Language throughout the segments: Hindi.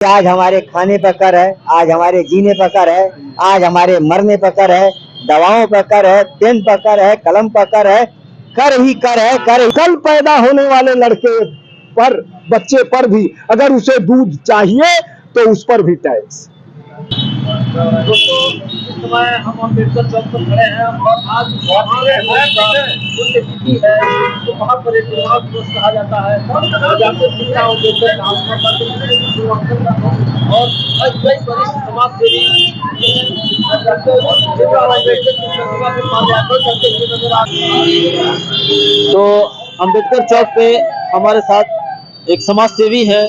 आज हमारे खाने पर कर है, आज हमारे जीने पर कर है, आज हमारे मरने पर कर है, दवाओं पर कर है, पेन पर कर है, कलम पर कर ही कर है, कर। कल पैदा होने वाले लड़के पर, बच्चे पर भी अगर उसे दूध चाहिए तो उस पर भी टैक्स। दोस्तों, इस समय हम अम्बेडकर चौक पर खड़े हैं और आज पुण्यतिथि है, तो वहाँ पर एक निर्माण दिवस कहा जाता है। डॉक्टर भीमराव अम्बेडकर और कई वरिष्ठ समाज सेवी डॉक्टर भीमराव अम्बेडकर की प्रतिमा के माल्यार्पण करते हुए नजर आ रहे हैं। तो अम्बेडकर चौक पे हमारे साथ एक समाज सेवी है,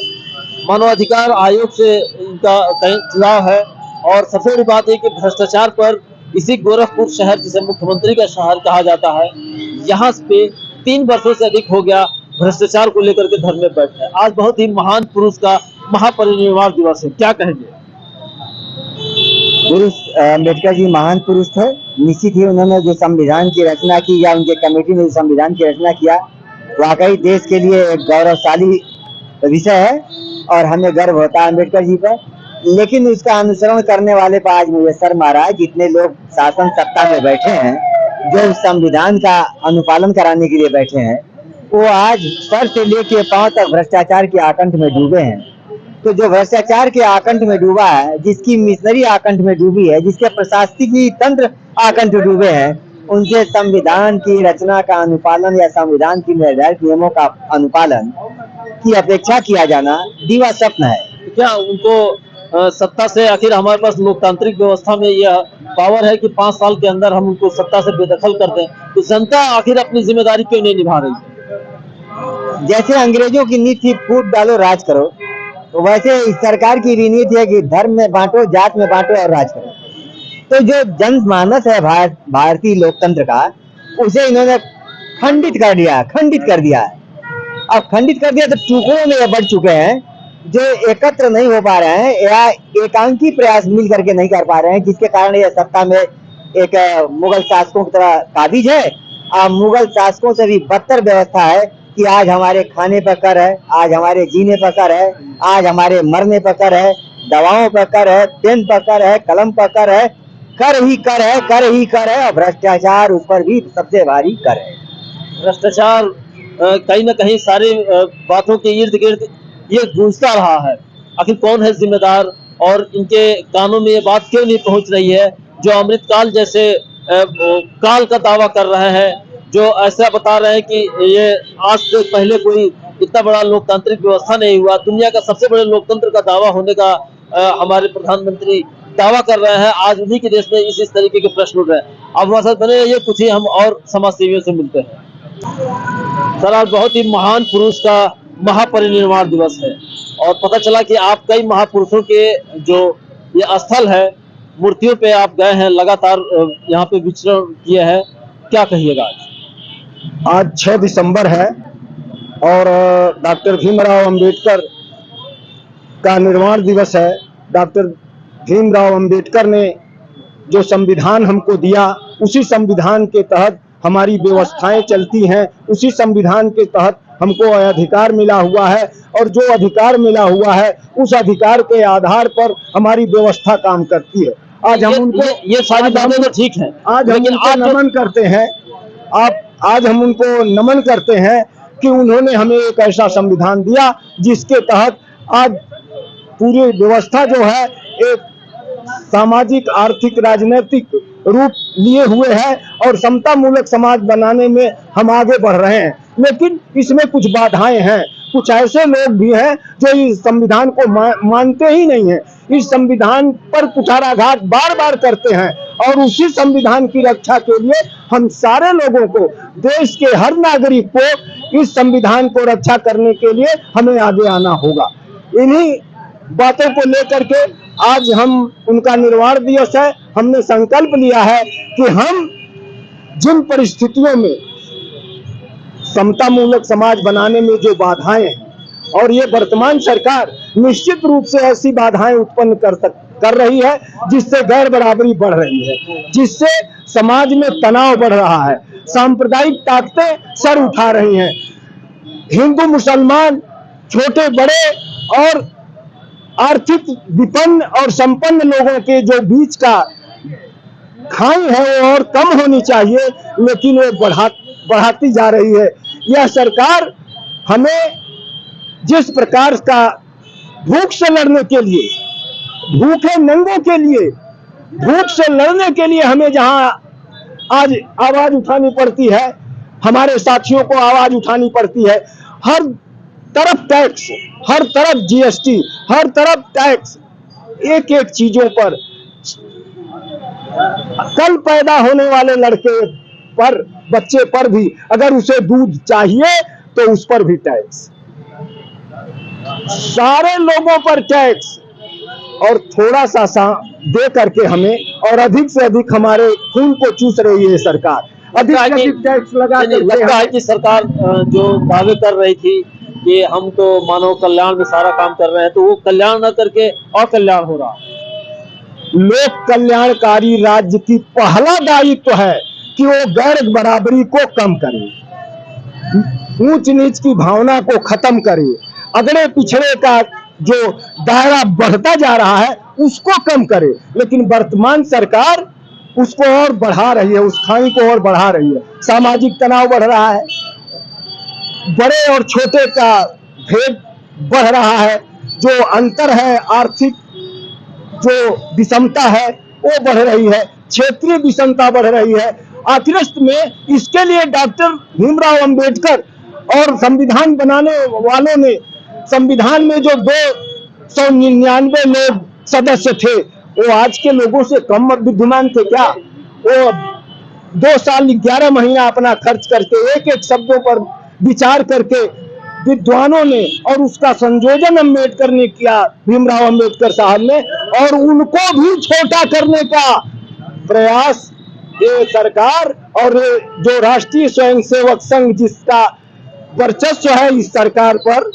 मानवाधिकार आयोग से इनका जुड़ाव है और सबसे बड़ी बात है कि भ्रष्टाचार पर इसी गोरखपुर शहर जिसे मुख्यमंत्री का शहर कहा जाता है, यहाँ पे 3 वर्षों से अधिक हो गया भ्रष्टाचार को लेकर के धरने बैठे हैं। आज बहुत ही महान पुरुष का महापरिनिर्वाण दिवस है, क्या कहेंगे? पुरुष अम्बेडकर जी महान पुरुष थे। निश्चित ही उन्होंने जो संविधान की रचना की या उनके कमेटी ने जो संविधान की रचना किया, वाकई देश के लिए एक गौरवशाली विषय है और हमें गर्व होता है अम्बेडकर जी पर। लेकिन उसका अनुसरण करने वाले पर आज मुझे शर्म आ रहा है। जितने लोग शासन सत्ता में बैठे हैं, जो संविधान का अनुपालन कराने के लिए बैठे हैं, वो आज सर से लेके पांव तक भ्रष्टाचार के आकंठ में डूबे हैं। तो जो भ्रष्टाचार के आकंठ में डूबा है, जिसकी मिशनरी आकंठ में डूबी है, जिसके प्रशासनिक तंत्र आकंठ डूबे हैं, उनसे संविधान की रचना का अनुपालन या संविधान की निर्धारित नियमों का अनुपालन की अपेक्षा किया जाना दिवा स्वप्न है। क्या उनको सत्ता से, आखिर हमारे पास लोकतांत्रिक व्यवस्था में यह पावर है कि 5 साल के अंदर हम उनको सत्ता से बेदखल कर दें, तो जनता आखिर अपनी जिम्मेदारी क्यों नहीं निभा रही? जैसे अंग्रेजों की नीति थी फूट डालो राज करो, तो वैसे इस सरकार की भी नीति है कि धर्म में बांटो, जात में बांटो और राज करो। तो जो जनमानस है भारतीय लोकतंत्र का, उसे इन्होंने खंडित कर दिया है। अब खंडित कर दिया तो टुकड़ों में बढ़ चुके हैं, जो एकत्र नहीं हो पा रहे हैं या एकांकी प्रयास मिल करके नहीं कर पा रहे हैं, जिसके कारण यह सत्ता में एक मुगल शासकों की तरह काबिज है। अब मुगल शासकों से भी बदतर व्यवस्था है कि आज हमारे खाने पर कर है, आज हमारे जीने पर कर है, आज हमारे मरने पर कर है, दवाओं पर कर है, पेन पर कर है, कलम पर कर है, कर ही कर है और भ्रष्टाचार उस पर भी सबसे भारी कर है। भ्रष्टाचार कहीं ना कहीं सारी बातों के इर्द गिर्द ये गूंजता रहा है। आखिर कौन है जिम्मेदार और इनके कानों में ये बात क्यों नहीं पहुंच रही है? जो अमृतकाल जैसे काल का दावा कर रहे हैं, जो ऐसा बता रहे हैं कि ये आज से पहले कोई इतना बड़ा लोकतांत्रिक व्यवस्था नहीं हुआ, दुनिया का सबसे बड़े लोकतंत्र का दावा होने का हमारे प्रधानमंत्री दावा कर रहे हैं। आज उन्हीं के देश में इस तरीके के प्रश्न उठ रहे हैं। अब हमारे साथ बने रहिए, कुछ ही हम और समाज सेवियों से मिलते हैं। सर, आज बहुत ही महान पुरुष का महापरिनिर्वाण दिवस है और पता चला कि आप कई महापुरुषों के जो ये स्थल है, मूर्तियों पे आप गए हैं, लगातार यहाँ पे विचरण किए हैं, क्या कहिएगा? आज 6 दिसंबर है और डॉक्टर भीमराव अंबेडकर का निर्वाण दिवस है। डॉक्टर भीमराव अंबेडकर ने जो संविधान हमको दिया, उसी संविधान के तहत हमारी व्यवस्थाएं चलती हैं, उसी संविधान के तहत हमको अधिकार मिला हुआ है और जो अधिकार मिला हुआ है उस अधिकार के आधार पर हमारी व्यवस्था काम करती है। आज हम उनको ये सारी बातें तो ठीक है, आज हम उनको नमन करते हैं। आज हम उनको नमन करते हैं कि उन्होंने हमें एक ऐसा संविधान दिया जिसके तहत आज पूरी व्यवस्था जो है एक सामाजिक, आर्थिक, राजनीतिक रूप लिए हुए है और समता मूलक समाज बनाने में हम आगे बढ़ रहे हैं। लेकिन इसमें कुछ बाधाएं हैं, कुछ ऐसे लोग भी हैं जो इस संविधान को मानते ही नहीं हैं, इस संविधान पर कुठाराघात बार बार करते हैं और उसी संविधान की रक्षा के लिए हम सारे लोगों को, देश के हर नागरिक को इस संविधान को रक्षा करने के लिए हमें आगे आना होगा। इन्हीं बातों को लेकर के आज हम उनका निर्वाण दिवस है। हमने संकल्प लिया है कि हम जिन परिस्थितियों में समता मूलक समाज बनाने में जो बाधाएं हैं, और ये वर्तमान सरकार निश्चित रूप से ऐसी बाधाएं उत्पन्न कर रही है जिससे गैर बराबरी बढ़ रही है, जिससे समाज में तनाव बढ़ रहा है, सांप्रदायिक ताकतें सर उठा रही हैं, हिंदू मुसलमान, छोटे बड़े और आर्थिक विपन्न और संपन्न लोगों के जो बीच का खाई है वो और कम होनी चाहिए, लेकिन वो बढ़ाती जा रही है। यह सरकार हमें जिस प्रकार का भूख से लड़ने के लिए, भूखे नंगों के लिए, भूख से लड़ने के लिए हमें जहां आज आवाज उठानी पड़ती है, हमारे साथियों को आवाज उठानी पड़ती है। हर तरफ टैक्स, हर तरफ जीएसटी, हर तरफ टैक्स, एक एक चीजों पर, कल पैदा होने वाले लड़के पर, बच्चे पर भी अगर उसे दूध चाहिए तो उस पर भी टैक्स, सारे लोगों पर टैक्स, और थोड़ा सा दे करके हमें और अधिक से अधिक हमारे खून को चूस रही है सरकार। अधिक से अधिक टैक्स लगा के लगता है कि सरकार जो दावे कर रही थी कि हम तो मानव कल्याण में सारा काम कर रहे हैं, तो वो कल्याण न करके अकल्याण हो रहा है। लोक कल्याणकारी राज्य की पहला दायित्व है कि वो गैर बराबरी को कम करे, ऊंच नीच की भावना को खत्म करे, अगड़े पिछड़े का जो दायरा बढ़ता जा रहा है उसको कम करे। लेकिन वर्तमान सरकार उसको और बढ़ा रही है, उस खाई को और बढ़ा रही है। सामाजिक तनाव बढ़ रहा है, बड़े और छोटे का भेद बढ़ रहा है, जो अंतर है, आर्थिक जो विषमता है वो बढ़ रही है, क्षेत्रीय विषमता बढ़ रही है। आखिरस्त में इसके लिए डॉक्टर भीमराव अंबेडकर और संविधान बनाने वालों ने, संविधान में जो 299 लोग सदस्य थे वो आज के लोगों से कम बुद्धिमान थे क्या? वो 2 साल 11 महीना अपना खर्च करके एक एक शब्दों पर विचार करके विद्वानों ने, और उसका संयोजन अम्बेडकर ने किया, भीमराव अंबेडकर साहब ने, और उनको भी छोटा करने का प्रयास ये सरकार और जो राष्ट्रीय स्वयंसेवक संघ जिसका वर्चस्व है इस सरकार पर,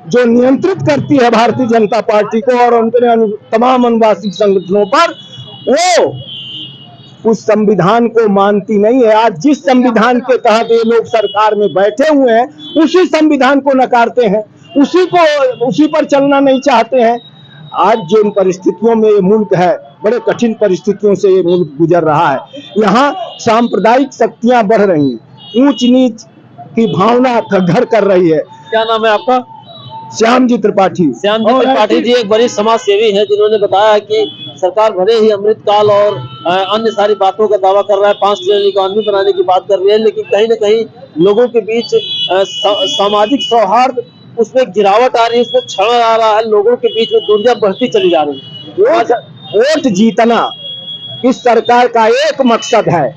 जो नियंत्रित करती है भारतीय जनता पार्टी को और उनके तमाम अनुवासिक संगठनों पर, वो उस संविधान को मानती नहीं है। आज जिस संविधान के तहत ये लोग सरकार में बैठे हुए हैं उसी संविधान को नकारते हैं, उसी पर चलना नहीं चाहते हैं। आज जिन परिस्थितियों में ये मुल्क है, बड़े कठिन परिस्थितियों से ये मुल्क गुजर रहा है, यहाँ सांप्रदायिक शक्तियां बढ़ रही हैं, ऊंच नीच की भावना का घर कर रही है। क्या नाम है आपका? श्याम जी त्रिपाठी। श्याम जी त्रिपाठी जी एक बड़ी समाज सेवी है, जिन्होंने बताया कि सरकार भले ही अमृतकाल और अन्य सारी बातों का दावा कर रहा है, 5 ट्रिलियन इकोनॉमी बनाने की बात कर रही है, लेकिन कहीं न कहीं लोगों के बीच सामाजिक सौहार्द उसमें गिरावट आ रही है, उसमें क्षण आ रहा है, लोगों के बीच में दूरियां बढ़ती चली जा रही है। वोट जीतना इस सरकार का एक मकसद है,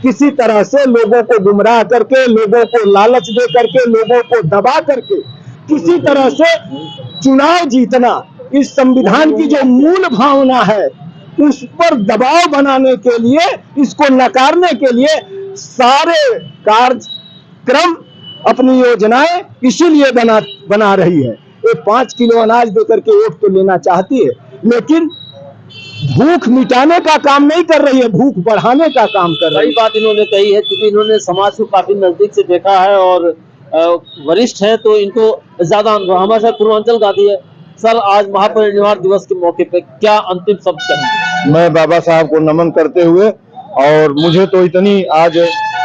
किसी तरह से लोगों को गुमराह करके, लोगों को लालच दे करके, लोगों को दबा करके किसी तरह से चुनाव जीतना। इस संविधान की जो मूल भावना है उस पर दबाव बनाने के लिए, इसको नकारने के लिए सारे कार्यक्रम, अपनी योजनाएं इसीलिए बना रही है। ये 5 किलो अनाज देकर के वोट तो लेना चाहती है, लेकिन भूख मिटाने का काम नहीं कर रही है, भूख बढ़ाने का काम कर रही है। सही बात इन्होंने कही है, क्योंकि इन्होंने समाज को काफी नजदीक से देखा है और वरिष्ठ है तो इनको ज्यादा अनुभव। हमारे साथ पूर्वांचल गांधी है। सर, आज महापरिनिर्वाण दिवस के मौके पे क्या अंतिम शब्द कहेंगे? मैं बाबा साहब को नमन करते हुए, और मुझे तो इतनी आज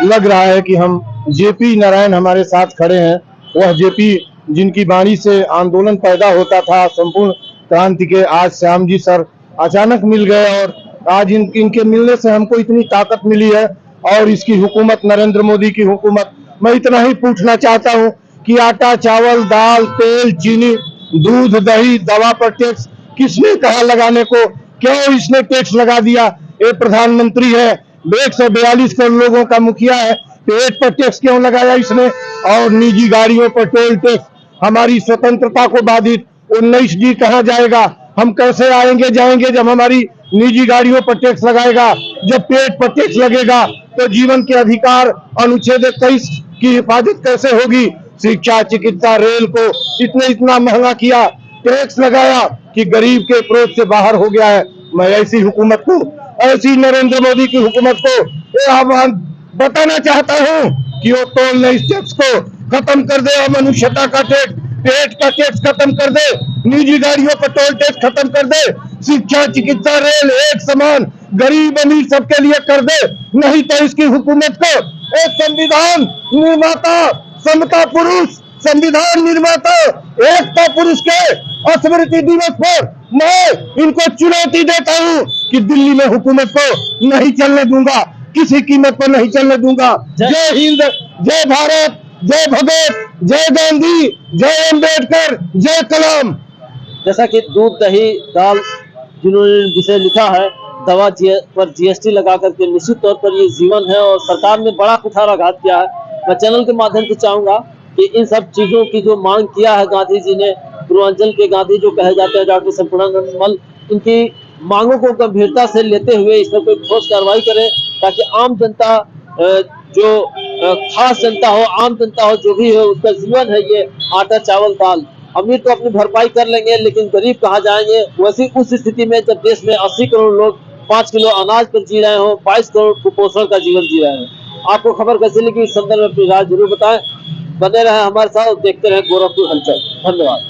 लग रहा है कि हम जेपी नारायण हमारे साथ खड़े हैं, वह जेपी जिनकी वाणी से आंदोलन पैदा होता था संपूर्ण क्रांति के, आज श्याम जी सर अचानक मिल गए और आज इनके मिलने से हमको इतनी ताकत मिली है। और इसकी हुकूमत, नरेंद्र मोदी की हुकूमत, मैं इतना ही पूछना चाहता हूं कि आटा, चावल, दाल, तेल, चीनी, दूध, दही, दवा पर टैक्स किसने कहा लगाने को? क्यों इसने टैक्स लगा दिया? ये प्रधानमंत्री है, 142 करोड़ लोगों का मुखिया है, पेट पर टैक्स क्यों लगाया इसने? और निजी गाड़ियों पर टोल टैक्स, हमारी स्वतंत्रता को बाधित। 19D कहाँ जाएगा? हम कैसे आएंगे जाएंगे जब हमारी निजी गाड़ियों पर टैक्स लगाएगा? जब पेट पर टैक्स लगेगा तो जीवन के अधिकार अनुच्छेद 23 की हिफाजत कैसे होगी? शिक्षा, चिकित्सा, रेल को इतना महंगा किया, टैक्स लगाया कि गरीब के अप्रोच से बाहर हो गया है। मैं ऐसी हुकूमत को, ऐसी नरेंद्र मोदी की हुकूमत को ये आह्वान बताना चाहता हूं कि वो टोल टैक्स को खत्म कर दे, मनुष्यता का टैक्स, पेट का टैक्स खत्म कर दे, निजी गाड़ियों पर टोल टैक्स खत्म कर दे, शिक्षा, चिकित्सा, रेल एक समान, गरीब अमीर सबके लिए कर दे। नहीं तो इसकी हुकूमत को एक संविधान निर्माता, समता पुरुष, संविधान निर्माता, एकता पुरुष के स्मृति दिवस पर मैं इनको चुनौती देता हूं कि दिल्ली में हुकूमत को नहीं चलने दूंगा, किसी कीमत पर नहीं चलने दूंगा। जय हिंद, जय भारत, जय भगत, जय गांधी, जय अम्बेडकर, जय कलाम। जैसा कि दूध, दही, दाल जिन्होंने विषय लिखा है, दवा पर जीएसटी लगा करके निश्चित तौर पर ये जीवन है और सरकार ने बड़ा कुठाराघात किया है। मैं चैनल के माध्यम से चाहूंगा कि इन सब चीजों की जो मांग किया है गांधी जी ने, पूर्वांचल के गांधी जो कहे जाते हैं डॉक्टर संपूर्णानंद मल, इनकी मांगों को गंभीरता से लेते हुए इस पर कोई ठोस कार्रवाई करे ताकि आम जनता, जो खास जनता हो, आम जनता हो, जो भी हो, उसका जीवन है ये आटा चावल दाल। अमीर तो अपनी भरपाई कर लेंगे लेकिन गरीब कहाँ जाएंगे। वैसी उस स्थिति में जब देश में 80 करोड़ लोग 5 किलो अनाज पर जी रहे हो, 22 करोड़ कुपोषण का जीवन जी रहे हैं। आपको खबर कैसी लगी, इस संदर्भ में अपनी राय जरूर बताएं। बने रहे हमारे साथ, देखते रहे गोरखपुर हलचल। धन्यवाद।